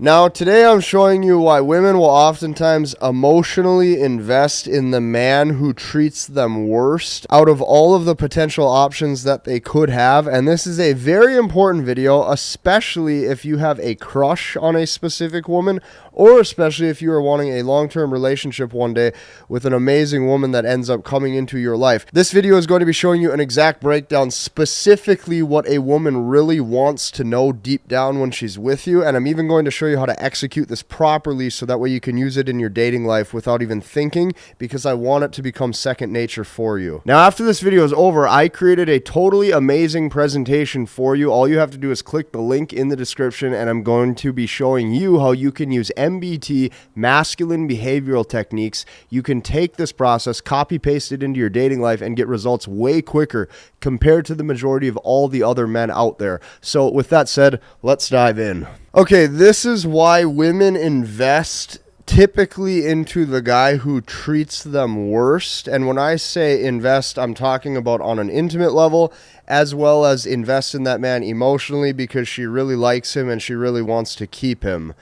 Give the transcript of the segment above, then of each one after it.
Now, today I'm showing you why women will oftentimes emotionally invest in the man who treats them worst out of all of the potential options that they could have. And this is a very important video, especially if you have a crush on a specific woman, or especially if you are wanting a long-term relationship one day with an amazing woman that ends up coming into your life. This video is going to be showing you an exact breakdown, specifically what a woman really wants to know deep down when she's with you. And I'm even going to show you how to execute this properly so that way you can use it in your dating life without even thinking, because I want it to become second nature for you. Now, after this video is over, I created a totally amazing presentation for you. All you have to do is click the link in the description, and I'm going to be showing you how you can use MBT, masculine behavioral techniques. You can take this process, copy paste it into your dating life, and get results way quicker compared to the majority of all the other men out there. So with that said, let's dive in. Okay, this is why women invest typically into the guy who treats them worst. And when I say invest, I'm talking about on an intimate level, as well as invest in that man emotionally because she really likes him and she really wants to keep him.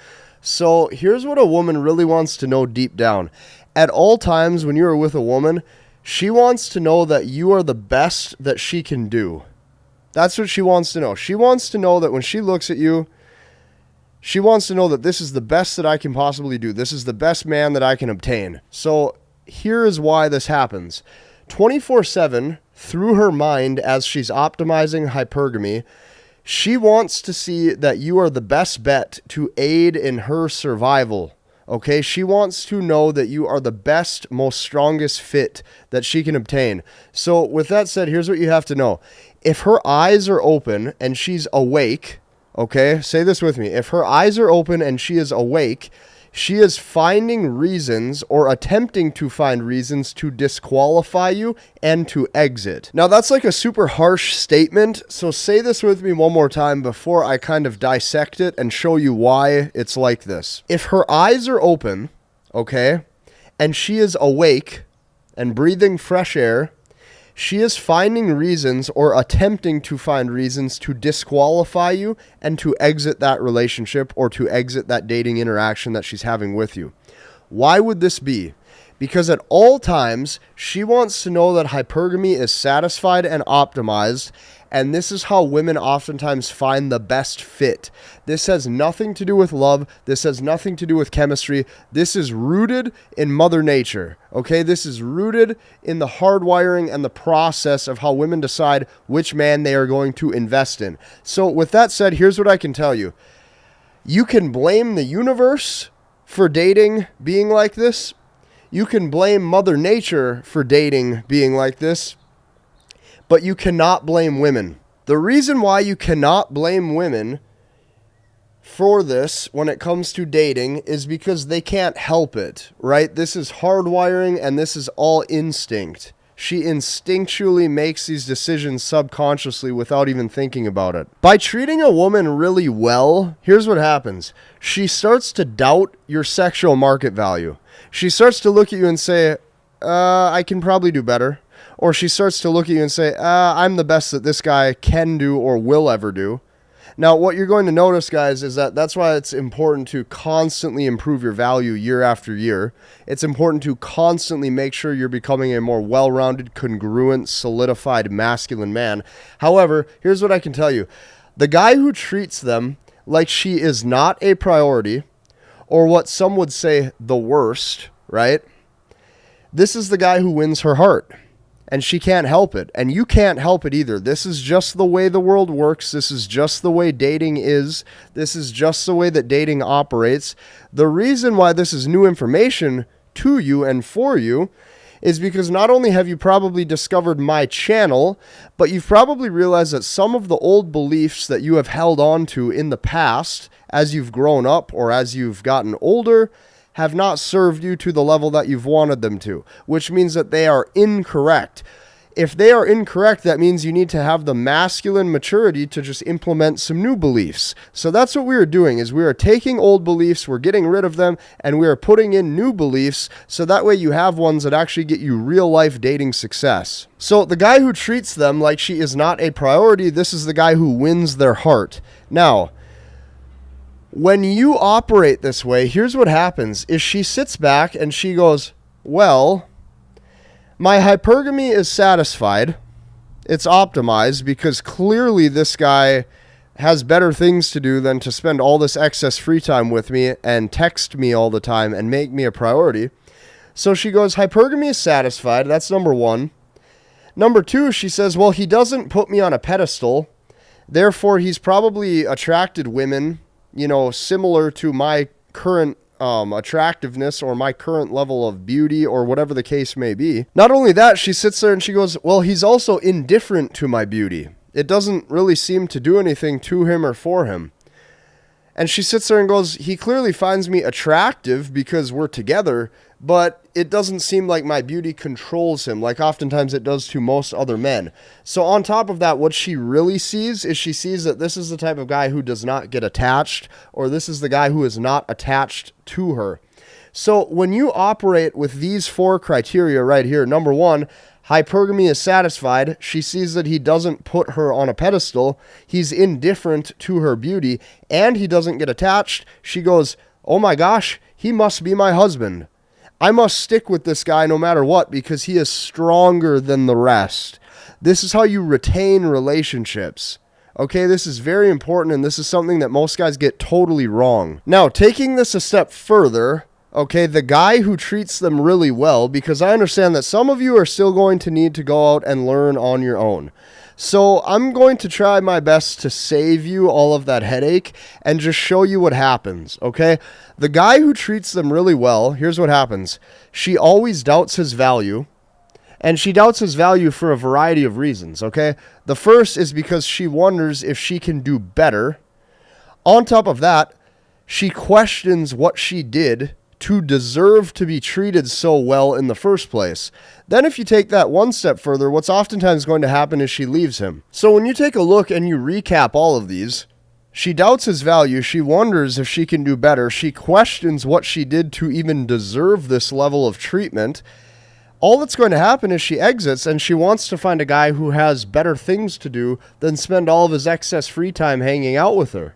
So here's what a woman really wants to know deep down. At all times when you are with a woman, she wants to know that you are the best that she can do. That's what she wants to know. She wants to know that when she looks at you, she wants to know that this is the best that I can possibly do. This is the best man that I can obtain. So here is why this happens. 24/7, through her mind, as she's optimizing hypergamy, she wants to see that you are the best bet to aid in her survival. Okay, she wants to know that you are the best, most strongest fit that she can obtain. So with that said, here's what you have to know. If her eyes are open and she's awake, okay, say this with me. If her eyes are open and she is awake, she is finding reasons or attempting to find reasons to disqualify you and to exit. Now, that's like a super harsh statement, so say this with me one more time before I kind of dissect it and show you why it's like this. If her eyes are open, okay, and she is awake and breathing fresh air, she is finding reasons or attempting to find reasons to disqualify you and to exit that relationship or to exit that dating interaction that she's having with you. Why would this be? Because at all times, she wants to know that hypergamy is satisfied and optimized, and this is how women oftentimes find the best fit. This has nothing to do with love. This has nothing to do with chemistry. This is rooted in Mother Nature, okay? This is rooted in the hardwiring and the process of how women decide which man they are going to invest in. So with that said, here's what I can tell you. You can blame the universe for dating being like this. You can blame Mother Nature for dating being like this, but you cannot blame women. The reason why you cannot blame women for this when it comes to dating is because they can't help it, right? This is hardwiring and this is all instinct. She instinctually makes these decisions subconsciously without even thinking about it. By treating a woman really well, here's what happens. She starts to doubt your sexual market value. She starts to look at you and say, I can probably do better. Or she starts to look at you and say, I'm the best that this guy can do or will ever do. Now, what you're going to notice, guys, is that that's why it's important to constantly improve your value year after year. It's important to constantly make sure you're becoming a more well-rounded, congruent, solidified, masculine man. However, here's what I can tell you. The guy who treats them like she is not a priority, or what some would say the worst, right? This is the guy who wins her heart. And she can't help it. And you can't help it either. This is just the way the world works. This is just the way dating is. This is just the way that dating operates. The reason why this is new information to you and for you is because not only have you probably discovered my channel, but you've probably realized that some of the old beliefs that you have held on to in the past as you've grown up or as you've gotten older have not served you to the level that you've wanted them to, which means that they are incorrect. If they are incorrect, that means you need to have the masculine maturity to just implement some new beliefs. So that's what we are doing, is we are taking old beliefs, we're getting rid of them, and we are putting in new beliefs, so that way you have ones that actually get you real life dating success. So the guy who treats them like she is not a priority, this is the guy who wins their heart. Now, When you operate this way, here's what happens is she sits back and she goes, well, my hypergamy is satisfied. It's optimized because clearly this guy has better things to do than to spend all this excess free time with me and text me all the time and make me a priority. So she goes, hypergamy is satisfied. That's number one. Number two, she says, well, he doesn't put me on a pedestal. Therefore, he's probably attracted women, similar to my current attractiveness or my current level of beauty or whatever the case may be. Not only that, she sits there and she goes, well, he's also indifferent to my beauty. It doesn't really seem to do anything to him or for him. And she sits there and goes, he clearly finds me attractive because we're together, but it doesn't seem like my beauty controls him like oftentimes it does to most other men. So on top of that, what she really sees is she sees that this is the type of guy who does not get attached, or this is the guy who is not attached to her. So when you operate with these 4 criteria right here, number one, hypergamy is satisfied. She sees that he doesn't put her on a pedestal. He's indifferent to her beauty, and he doesn't get attached. She goes, oh my gosh, he must be my husband. I must stick with this guy no matter what because he is stronger than the rest. This is how you retain relationships. Okay, this is very important, and this is something that most guys get totally wrong. Now, taking this a step further, okay, the guy who treats them really well, because I understand that some of you are still going to need to go out and learn on your own. So I'm going to try my best to save you all of that headache and just show you what happens, okay? The guy who treats them really well, here's what happens. She always doubts his value, and she doubts his value for a variety of reasons, okay? The first is because she wonders if she can do better. On top of that, she questions what she did to deserve to be treated so well in the first place. Then if you take that one step further, what's oftentimes going to happen is she leaves him. So when you take a look and you recap all of these, she doubts his value, she wonders if she can do better, she questions what she did to even deserve this level of treatment. All that's going to happen is she exits and she wants to find a guy who has better things to do than spend all of his excess free time hanging out with her.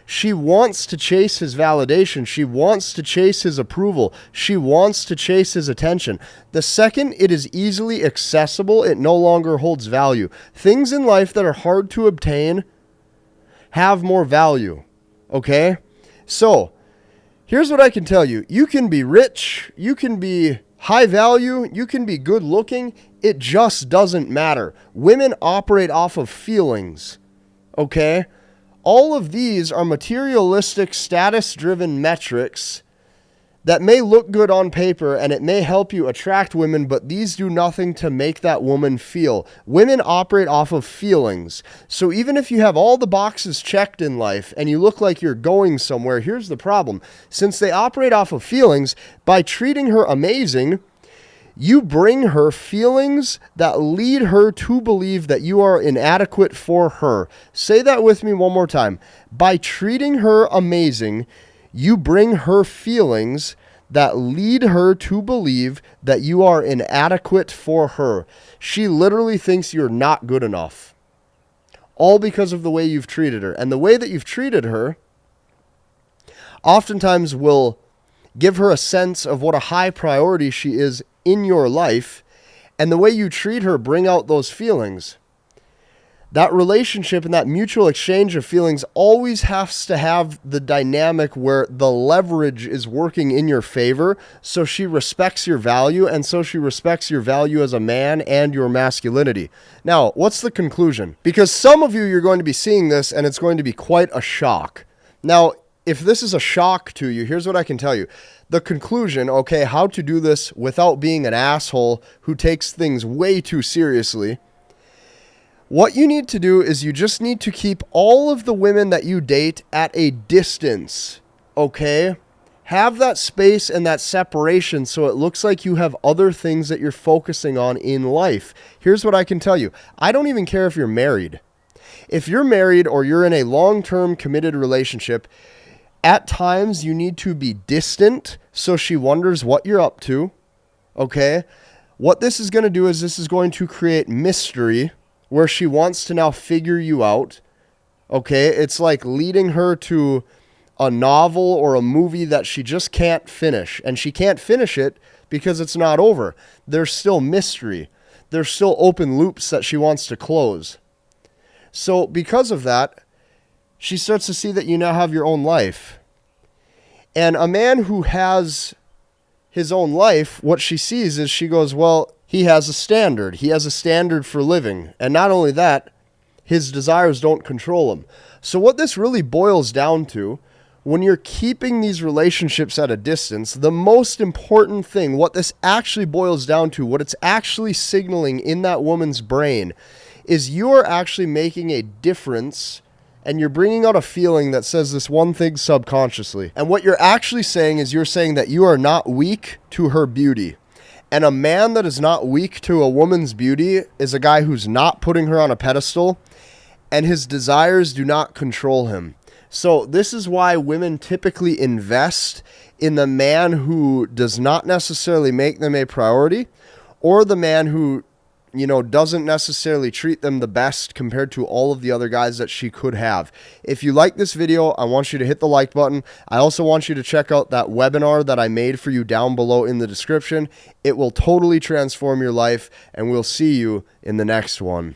She wants to chase his validation. She wants to chase his approval. She wants to chase his attention. The second it is easily accessible, it no longer holds value. Things in life that are hard to obtain have more value, okay? So, here's what I can tell you. You can be rich, you can be high value, you can be good looking. It just doesn't matter. Women operate off of feelings, okay? All of these are materialistic, status-driven metrics that may look good on paper and it may help you attract women, but these do nothing to make that woman feel. Women operate off of feelings. So even if you have all the boxes checked in life and you look like you're going somewhere, here's the problem. Since they operate off of feelings, by treating her amazing, you bring her feelings that lead her to believe that you are inadequate for her. Say that with me one more time. By treating her amazing, you bring her feelings that lead her to believe that you are inadequate for her. She literally thinks you're not good enough. All because of the way you've treated her. And the way that you've treated her oftentimes will give her a sense of what a high priority she is in your life, and the way you treat her bring out those feelings. That relationship and that mutual exchange of feelings always has to have the dynamic where the leverage is working in your favor, so she respects your value, and so she respects your value as a man and your masculinity. Now, what's the conclusion? Because some of you, you're going to be seeing this, and it's going to be quite a shock. Now, if this is a shock to you, here's what I can tell you. The conclusion, okay, how to do this without being an asshole who takes things way too seriously. What you need to do is you just need to keep all of the women that you date at a distance, okay? Have that space and that separation so it looks like you have other things that you're focusing on in life. Here's what I can tell you. I don't even care if you're married. If you're married or you're in a long-term committed relationship, at times you need to be distant so she wonders what you're up to, okay? What this is going to do is this is going to create mystery where she wants to now figure you out, okay? It's like leading her to a novel or a movie that she just can't finish. And she can't finish it because it's not over. There's still mystery. There's still open loops that she wants to close. So because of that, she starts to see that you now have your own life. And a man who has his own life, what she sees is she goes, well, he has a standard. He has a standard for living. And not only that, his desires don't control him. So what this really boils down to, when you're keeping these relationships at a distance, the most important thing, what this actually boils down to, what it's actually signaling in that woman's brain, is you're actually making a difference, and you're bringing out a feeling that says this one thing subconsciously. And what you're actually saying is you're saying that you are not weak to her beauty. And a man that is not weak to a woman's beauty is a guy who's not putting her on a pedestal, and his desires do not control him. So this is why women typically invest in the man who does not necessarily make them a priority, or the man who, doesn't necessarily treat them the best compared to all of the other guys that she could have. If you like this video, I want you to hit the like button. I also want you to check out that webinar that I made for you down below in the description. It will totally transform your life, and we'll see you in the next one.